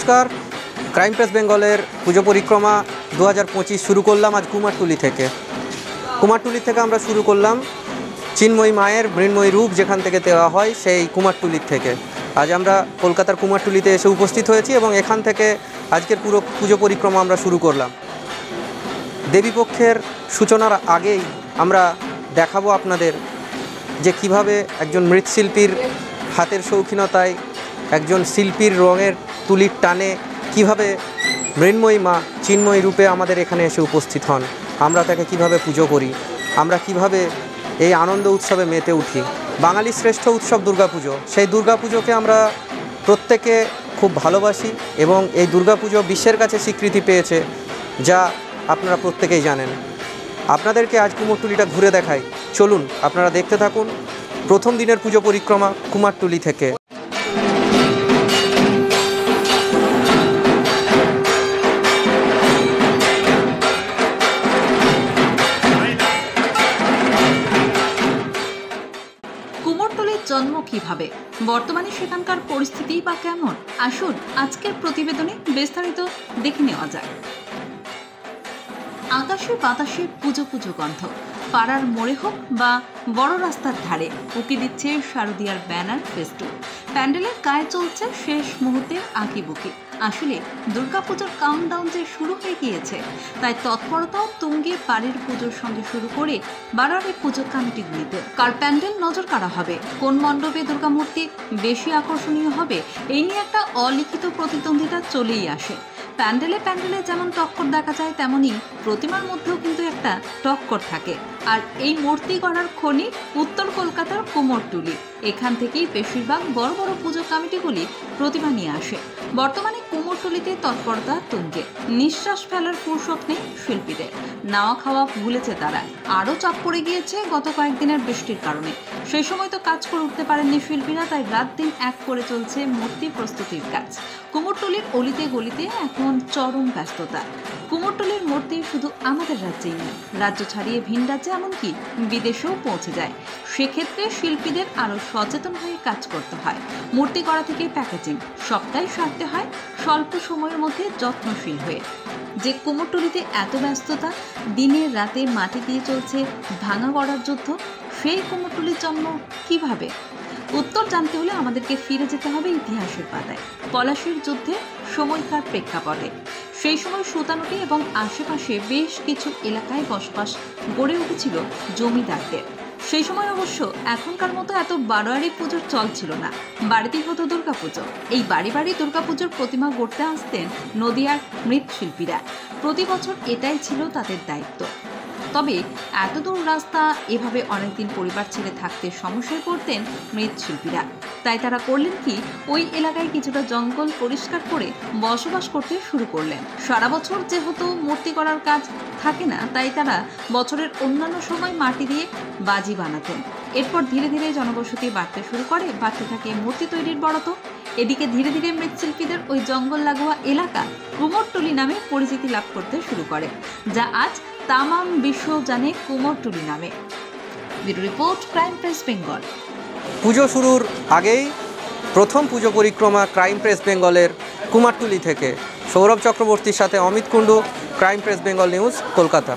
নমস্কার, crime press বেঙ্গলের পুজো পরিক্রমা 2025 শুরু করলাম আজ কুমারটুলি থেকে। কুমারটুলি থেকে আমরা শুরু করলাম চিন্ময়ী মায়ের মৃন্ময়ী রূপ যেখান থেকে দেওয়া হয় সেই কুমারটুলির থেকে। আজ আমরা কলকাতার কুমারটুলিতে এসে উপস্থিত হয়েছি এবং এখান থেকে আজকের পুরো পুজো পরিক্রমা আমরা শুরু করলাম। দেবীপক্ষের সূচনার আগেই আমরা দেখাবো আপনাদের যে কিভাবে একজন মৃৎশিল্পীর হাতের শৌখিনতায়, একজন শিল্পীর রঙের তুলির টানে কিভাবে মৃন্ময়ী মা চিন্ময়ী রূপে আমাদের এখানে এসে উপস্থিত হন, আমরা তাকে কিভাবে পুজো করি, আমরা কিভাবে এই আনন্দ উৎসবে মেতে উঠি। বাঙালির শ্রেষ্ঠ উৎসব দুর্গাপুজো, সেই দুর্গাপুজোকে আমরা প্রত্যেকে খুব ভালোবাসি এবং এই দুর্গাপুজো বিশ্বের কাছে স্বীকৃতি পেয়েছে, যা আপনারা প্রত্যেকেই জানেন। আপনাদেরকে আজ কুমোরটুলিটা ঘুরে দেখাই, চলুন আপনারা দেখতে থাকুন প্রথম দিনের পুজো পরিক্রমা কুমারটুলি থেকে। কুমোরটুলির জন্ম কিভাবে, বর্তমানে সেখানকার পরিস্থিতি বা কেমন, আসুন আজকের প্রতিবেদনে বিস্তারিত দেখে নেওয়া যায়। আকাশে বাতাসে পুজো পুজো গন্ধ, পাড়ার মোড়ে হোক বা বড় রাস্তার ধারে উকি দিচ্ছে শারদীয়ার ব্যানার ফেস্টুন। প্যান্ডেলের গায়ে চলছে শেষ মুহূর্তের আঁকিবুকি। আসলে দুর্গাপুজোর কাউন্টডাউন যে শুরু হয়ে গিয়েছে, তাই তৎপরতাও তুঙ্গে বাড়ির পুজোর সঙ্গে শুরু করে বাড়ারে পুজো কমিটিগুলিতে। কার প্যান্ডেল নজর কাড়া হবে, কোন মণ্ডপে দুর্গামূর্তি বেশি আকর্ষণীয় হবে, এই নিয়ে একটা অলিখিত প্রতিদ্বন্দ্বিতা চলেই আসে। প্যান্ডেলে প্যান্ডেলে যেমন টক্কর দেখা যায়, তেমনই প্রতিমার মধ্যেও কিন্তু একটা টক্কর থাকে। আর এই মূর্তি গড়ার খনি উত্তর কলকাতার কুমোরটুলি। এখান থেকেই বেশিরভাগ বড় বড় পুজো কমিটিগুলি প্রতিমা নিয়ে আসে। বর্তমানে কুমোরটুলিতে তৎপরতা তুঙ্গে, নিঃশ্বাস ফেলার ফুরসত নেই শিল্পীদের। নাওয়া খাওয়া ভুলেছে তারা। আরও চাপ পড়ে গিয়েছে গত কয়েকদিনের বৃষ্টির কারণে। সেই সময় তো কাজ করে উঠতে পারেননি শিল্পীরা, তাই রাত দিন এক করে চলছে মূর্তি প্রস্তুতির কাজ। কুমোরটুলির অলিতে গলিতে এখন চরম ব্যস্ততা। কুমোরটুলির মূর্তি শুধু আমাদের রাজ্যেই নয়, রাজ্য ছাড়িয়ে ভিন রাজ্যে এমনকি বিদেশেও পৌঁছে যায়। সেক্ষেত্রে শিল্পীদের আরও সচেতন হয়ে কাজ করতে হয়। মূর্তি করা থেকে প্যাকেজিং সবটাই সারতে হয় স্বল্প সময়ের মধ্যে যত্নশীল হয়ে। যে কুমোরটুলিতে এত ব্যস্ততা, দিনে রাতে মাটি দিয়ে চলছে ভাঙা গড়ার যুদ্ধ, সেই কুমোরটুলির জন্ম কিভাবে? উত্তর জানতে হলে আমাদেরকে ফিরে যেতে হবে ইতিহাসের পাতায়, পলাশীর যুদ্ধে সময়কার প্রেক্ষাপটে। সেই সময় সুতানুটি এবং আশেপাশে বেশ কিছু এলাকায় বসবাস গড়ে উঠেছিল জমিদারদের। সেই সময় অবশ্য এখনকার মতো এত বারোয়ারি পুজোর চল ছিল না, বাড়িতেই হতো দুর্গাপুজো। এই বাড়ি বাড়ি দুর্গাপুজোর প্রতিমা গড়তে আসতেন নদিয়ার মৃৎশিল্পীরা। প্রতি বছর এটাই ছিল তাদের দায়িত্ব। তবে এত দূর রাস্তা, এভাবে অনেকদিন পরিবার ছেড়ে থাকতে সমস্যায় পড়তেন মৃৎশিল্পীরা। তাই তারা করলেন কি, ওই এলাকায় কিছুটা জঙ্গল পরিষ্কার করে বসবাস করতে শুরু করলেন। সারা বছর যেহেতু মূর্তি করার কাজ থাকে না, তাই তারা বছরের অন্যান্য সময় মাটি দিয়ে বাজি বানাতেন। এরপর ধীরে ধীরে জনবসতি বাড়তে শুরু করে, বাড়তে থাকে মূর্তি তৈরির বরাত। এদিকে ধীরে ধীরে মৃৎশিল্পীদের ওই জঙ্গল লাগোয়া এলাকা কুমোরটুলি নামে পরিচিতি লাভ করতে শুরু করে, যা আজ তামাম বিশ্ব জানে কুমোরটুলি নামে। Bureau report, crime press Bengal. পুজো শুরুর আগেই প্রথম পুজো পরিক্রমা ক্রাইম প্রেস বেঙ্গলের কুমারটুলি থেকে। সৌরভ চক্রবর্তীর সাথে Amit Kundu, crime press Bengal news, Kolkata.